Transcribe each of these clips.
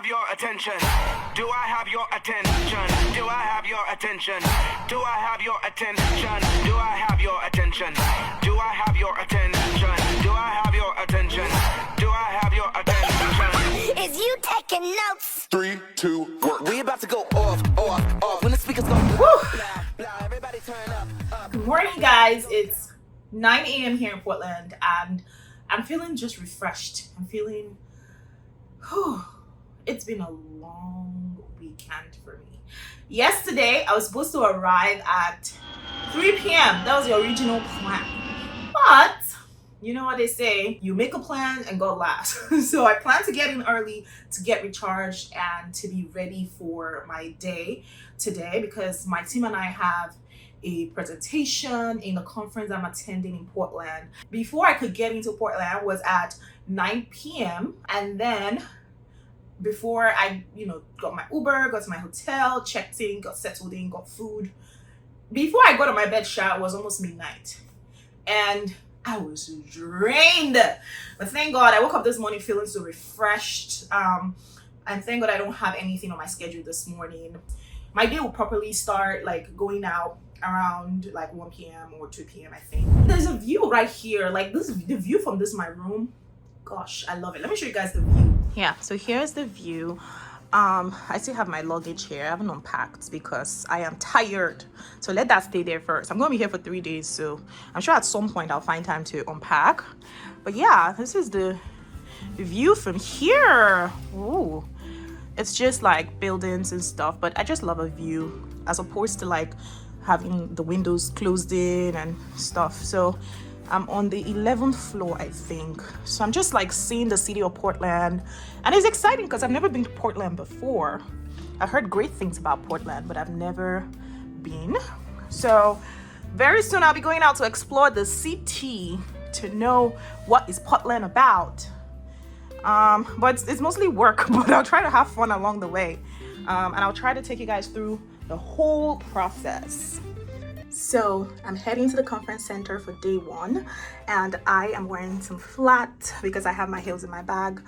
your attention? Do I have your attention? Do I have your attention? Do I have your attention? Do I have your attention? Do I have your attention? Do I have your attention? Do I have your attention? Is you taking notes? 3, 2, work. We about to go off. When the speakers go everybody turn up. Good morning, guys. It's 9 a.m. here in Portland, and I'm feeling just refreshed. I'm feeling, it's been a long weekend for me. Yesterday, I was supposed to arrive at 3 p.m. That was the original plan. But, you know what they say, you make a plan and God laughs. So I plan to get in early to get recharged and to be ready for my day today, because my team and I have a presentation in a conference I'm attending in Portland. Before I could get into Portland was at 9 p.m. and then before I, got my Uber, got to my hotel, checked in, got settled in, got food. Before I got to my bed shower, it was almost midnight. And I was drained. But thank God I woke up this morning feeling so refreshed. And thank God I don't have anything on my schedule this morning. My day will properly start going out around 1 p.m. or 2 p.m. I think. There's a view right here. The view from my room. Gosh, I love it. Let me show you guys the view. Yeah, so here's the view. I still have my luggage here. I haven't unpacked because I am tired. So let that stay there first. I'm going to be here for 3 days, so I'm sure at some point I'll find time to unpack. But yeah, this is the view from here. Ooh. It's just buildings and stuff, but I just love a view as opposed to having the windows closed in and stuff. So I'm on the 11th floor, I think. So I'm just seeing the city of Portland, and it's exciting because I've never been to Portland before. I've heard great things about Portland, but I've never been. So very soon I'll be going out to explore the city to know what is Portland about. But it's mostly work, but I'll try to have fun along the way. And I'll try to take you guys through the whole process. So I'm heading to the conference center for day one, and I am wearing some flat because I have my heels in my bag.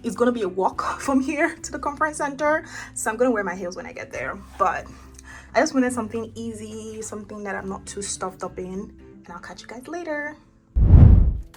It's going to be a walk from here to the conference center, so I'm going to wear my heels when I get there. But I just wanted something easy, something that I'm not too stuffed up in, and I'll catch you guys later.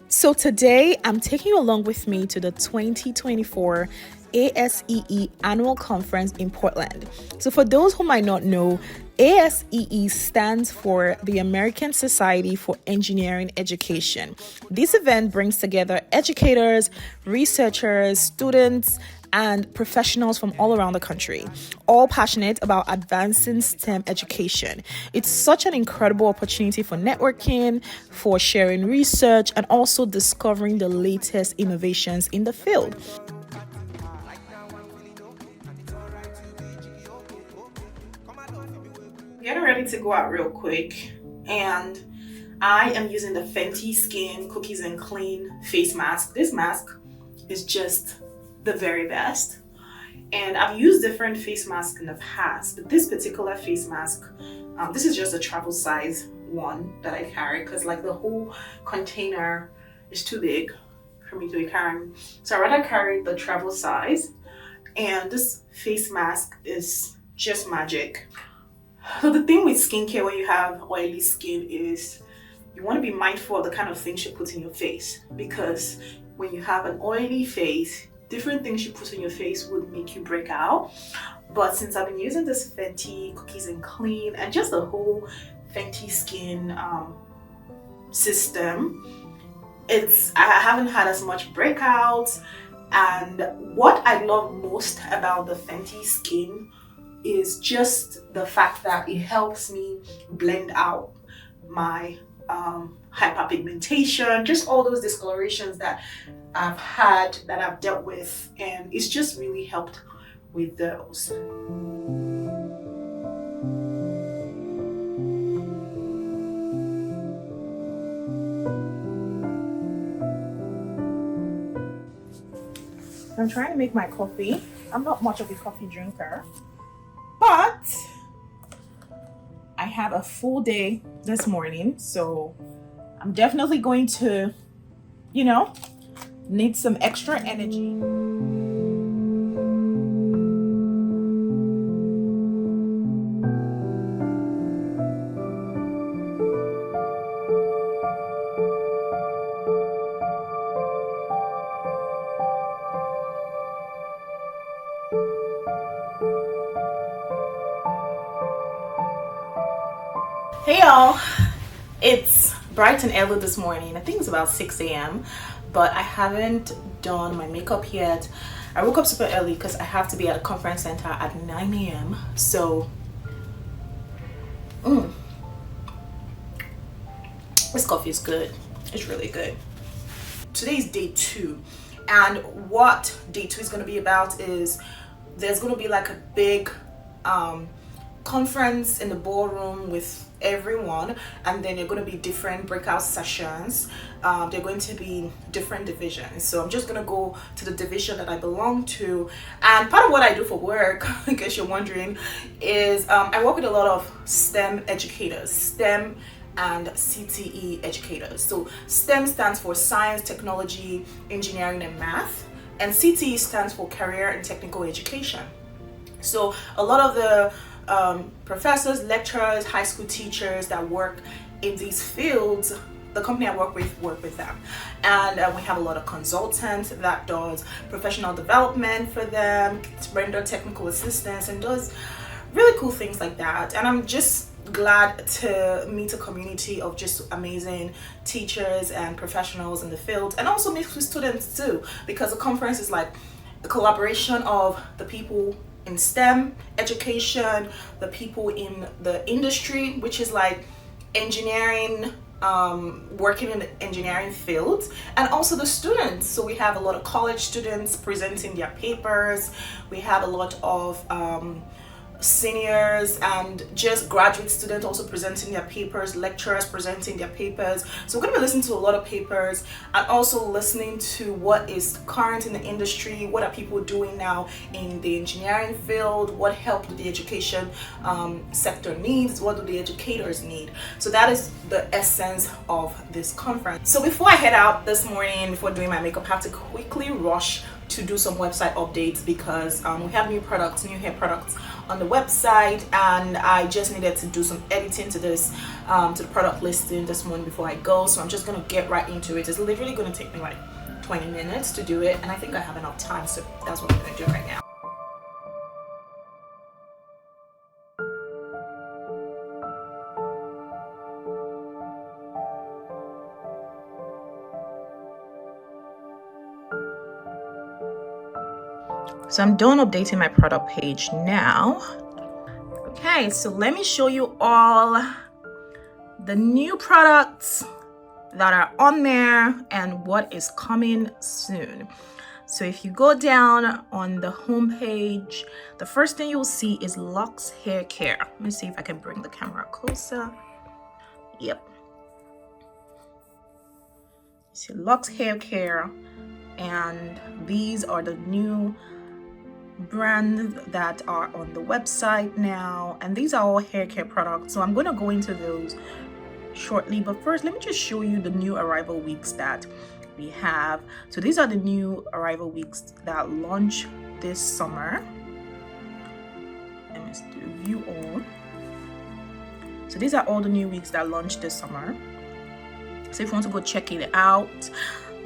So today I'm taking you along with me to the 2024 ASEE annual conference in Portland. So for those who might not know, ASEE stands for the American Society for Engineering Education. This event brings together educators, researchers, students, and professionals from all around the country, all passionate about advancing STEM education. It's such an incredible opportunity for networking, for sharing research, and also discovering the latest innovations in the field. Getting ready to go out real quick, and I am using the Fenty Skin Cookies and Clean face mask. This mask is just the very best, and I've used different face masks in the past, but this particular face mask, this is just a travel size one that I carry because the whole container is too big for me to be carrying, so I rather carry the travel size. And this face mask is just magic. So the thing with skincare when you have oily skin is you want to be mindful of the kind of things you put in your face, because when you have an oily face, different things you put in your face would make you break out. But since I've been using this Fenty Cookies and Clean and just the whole Fenty Skin system, I haven't had as much breakouts. And what I love most about the Fenty Skin is just the fact that it helps me blend out my hyperpigmentation, just all those discolorations that I've had, that I've dealt with, and it's just really helped with those. I'm trying to make my coffee. I'm not much of a coffee drinker, but I have a full day this morning, so I'm definitely going to, need some extra energy. Hey y'all, it's bright and early this morning. I think it's about 6 a.m. but I haven't done my makeup yet. I woke up super early because I have to be at a conference center at 9 a.m. So this coffee is good. It's really good. Today's day 2, and what day 2 is going to be about is there's going to be like a big conference in the ballroom with everyone, and then there are going to be different breakout sessions. They're going to be different divisions, so I'm just going to go to the division that I belong to. And part of what I do for work, in case you're wondering, is I work with a lot of STEM educators, STEM and CTE educators. So STEM stands for science, technology, engineering, and math, and CTE stands for career and technical education. So a lot of the professors, lecturers, high school teachers that work in these fields, the company I work with them, and we have a lot of consultants that does professional development for them, render technical assistance, and does really cool things like that. And I'm just glad to meet a community of just amazing teachers and professionals in the field, and also meet with students too, because the conference is like the collaboration of the people in STEM education, the people in the industry, which is like engineering, working in the engineering field, and also the students. So we have a lot of college students presenting their papers. We have a lot of seniors and just graduate students also presenting their papers, lecturers presenting their papers. So we're going to be listening to a lot of papers, and also listening to what is current in the industry, what are people doing now in the engineering field, what help do the education sector needs, what do the educators need. So that is the essence of this conference. So before I head out this morning, before doing my makeup, I have to quickly rush to do some website updates because we have new hair products on the website, and I just needed to do some editing to this to the product listing this morning before I go. So I'm just gonna get right into it. It's literally gonna take me like 20 minutes to do it, and I think I have enough time, so that's what I'm gonna do right now. So I'm done updating my product page now. Okay, so let me show you all the new products that are on there and what is coming soon. So if you go down on the home page, the first thing you'll see is Lux Hair Care. Let me see if I can bring the camera closer. Yep. See Lux Hair Care, and these are the new brands that are on the website now, and these are all hair care products, so I'm going to go into those shortly. But first, let me just show you the new arrival weeks that we have. So these are the new arrival weeks that launch this summer. Let me just do view all. So these are all the new weeks that launch this summer. So if you want to go check it out,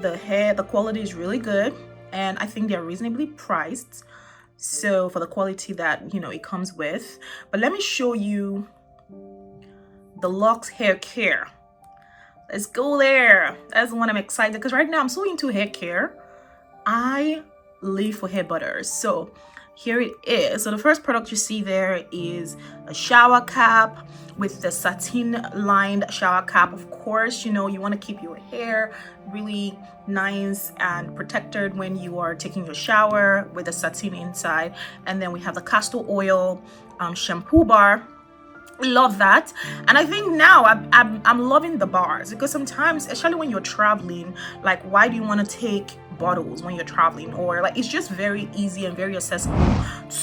the quality is really good, and I think they're reasonably priced, so for the quality that it comes with. But let me show you the Lux Hair Care. Let's go there. That's the one I'm excited, because right now I'm so into hair care. I live for hair butters. So here it is. So the first product you see there is a shower cap with the satin lined shower cap. Of course, you want to keep your hair really nice and protected when you are taking your shower, with the satin inside. And then we have the castor oil shampoo bar. Love that. And I think now I'm loving the bars, because sometimes, especially when you're traveling, like, why do you want to take bottles when you're traveling? Or like, it's just very easy and very accessible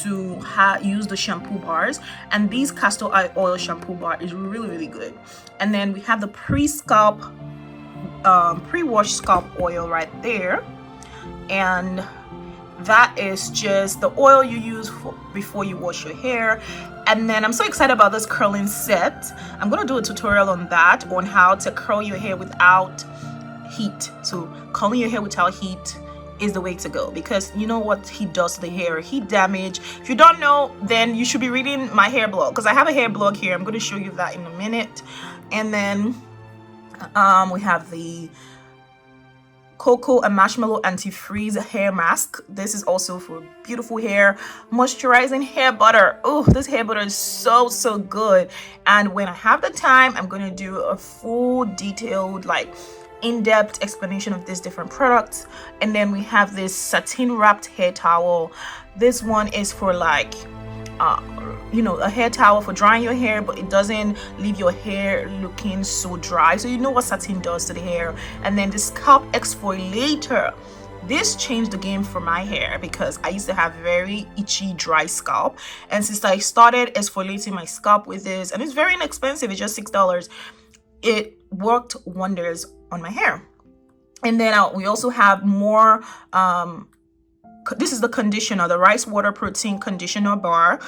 to use the shampoo bars, and these castor oil shampoo bar is really, really good. And then we have the pre-wash scalp oil right there, and that is just the oil you use before you wash your hair. And then I'm so excited about this curling set. I'm going to do a tutorial on that, on how to curl your hair without heat. So curling your hair without heat is the way to go, because you know what he does to the hair. Heat damage. If you don't know, then you should be reading my hair blog, because I have a hair blog here. I'm going to show you that in a minute. And then we have the cocoa and marshmallow anti-freeze hair mask. This is also for beautiful hair. Moisturizing hair butter. Oh, this hair butter is so good. And when I have the time, I'm going to do a full detailed, like, in-depth explanation of these different products. And then we have this satin wrapped hair towel. This one is for, like, you know, a hair towel for drying your hair, but it doesn't leave your hair looking so dry. So you know what satin does to the hair. And then the scalp exfoliator. This changed the game for my hair, because I used to have very itchy, dry scalp, and since I started exfoliating my scalp with this, and it's very inexpensive, it's just $6, it worked wonders on my hair. And then we also have more this is the conditioner, the rice water protein conditioner bar,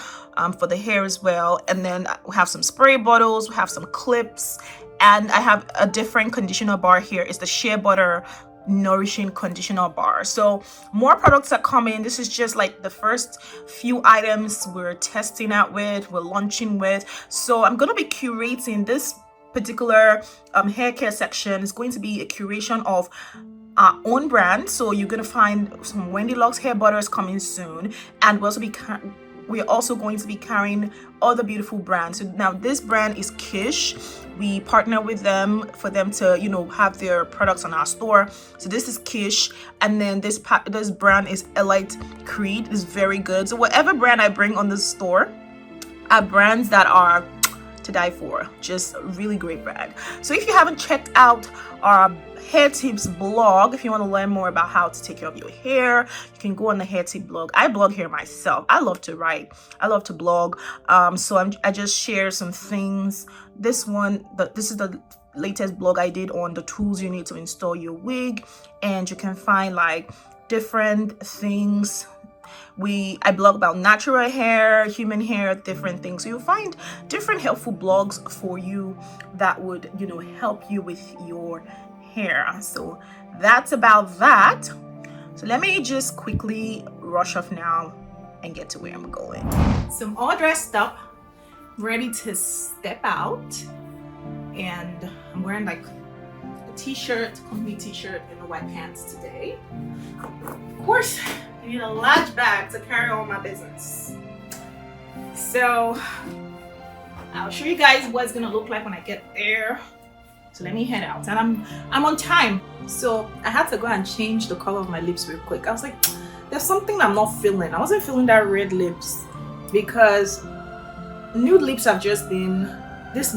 for the hair as well. And then we have some spray bottles, we have some clips, and I have a different conditioner bar here. It's the shea butter nourishing conditioner bar. So more products are coming. This is just like the first few items we're testing out with, we're launching with. So I'm going to be curating this particular hair care section. Is going to be a curation of our own brand. So you're going to find some Wendy Locks hair butters coming soon, and we're also going to be carrying other beautiful brands. So now this brand is Kish. We partner with them for them to, you know, have their products on our store. So this is Kish, and then this brand is Elite Creed. It's very good. So whatever brand I bring on the store are brands that are to die for. Just a really great brand. So if you haven't checked out our hair tips blog, if you want to learn more about how to take care of your hair, you can go on the hair tip blog. I blog here myself. I love to write, I love to blog. So I just share some things. This is the latest blog I did on the tools you need to install your wig, and you can find like different things. I blog about natural hair, human hair, different things. So you'll find different helpful blogs for you that would, you know, help you with your hair. So that's about that. So let me just quickly rush off now and get to where I'm going. So I'm all dressed up, ready to step out, and I'm wearing like a t-shirt, company t-shirt, and the white pants today. Of course, I need a large bag to carry all my business. So I'll show you guys what it's gonna look like when I get there. So let me head out, and I'm on time. So I had to go and change the color of my lips real quick. I was like, there's something I'm not feeling. I wasn't feeling that red lips, because nude lips have just been, this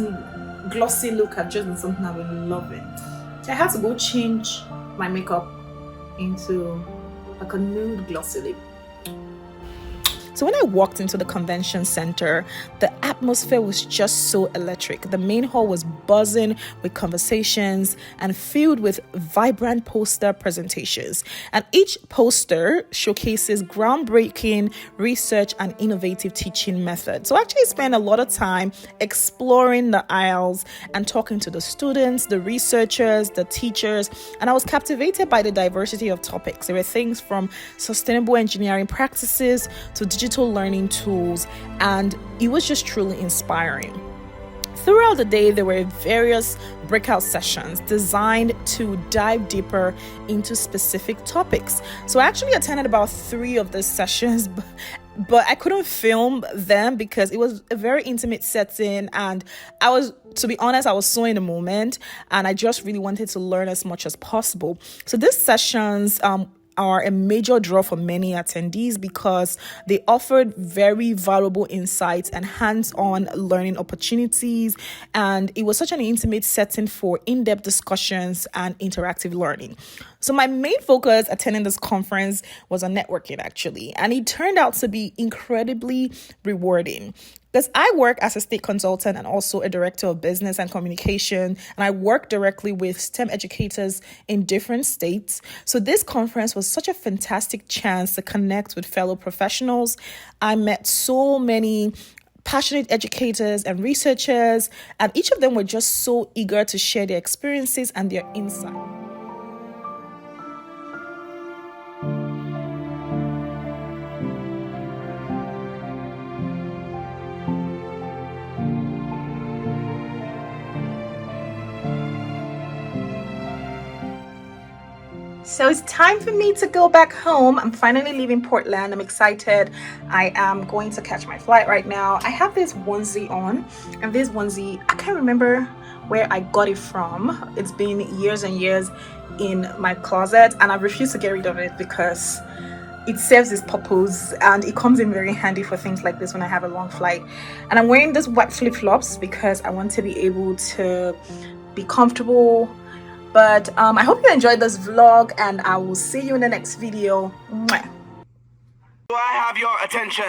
glossy look have just been something I've been loving. So I had to go change my makeup into like a nude glossy lip. So when I walked into the convention center, the atmosphere was just so electric. The main hall was buzzing with conversations and filled with vibrant poster presentations. And each poster showcases groundbreaking research and innovative teaching methods. So I actually spent a lot of time exploring the aisles and talking to the students, the researchers, the teachers, and I was captivated by the diversity of topics. There were things from sustainable engineering practices to digital learning tools, and it was just truly inspiring. Throughout the day, there were various breakout sessions designed to dive deeper into specific topics. So I actually attended about 3 of the sessions, but I couldn't film them because it was a very intimate setting, and to be honest, I was so in the moment, and I just really wanted to learn as much as possible. So these sessions are a major draw for many attendees because they offered very valuable insights and hands-on learning opportunities, and it was such an intimate setting for in-depth discussions and interactive learning. So my main focus attending this conference was on networking, actually, and it turned out to be incredibly rewarding. Because I work as a state consultant and also a director of business and communication, and I work directly with STEM educators in different states. So this conference was such a fantastic chance to connect with fellow professionals. I met so many passionate educators and researchers, and each of them were just so eager to share their experiences and their insights. So it's time for me to go back home. I'm finally leaving Portland. I'm excited. I am going to catch my flight right now. I have this onesie on, and this onesie, I can't remember where I got it from. It's been years and years in my closet, and I refuse to get rid of it because it serves its purpose and it comes in very handy for things like this when I have a long flight. And I'm wearing this white flip-flops because I want to be able to be comfortable. But I hope you enjoyed this vlog, and I will see you in the next video. Mwah. Do I have your attention?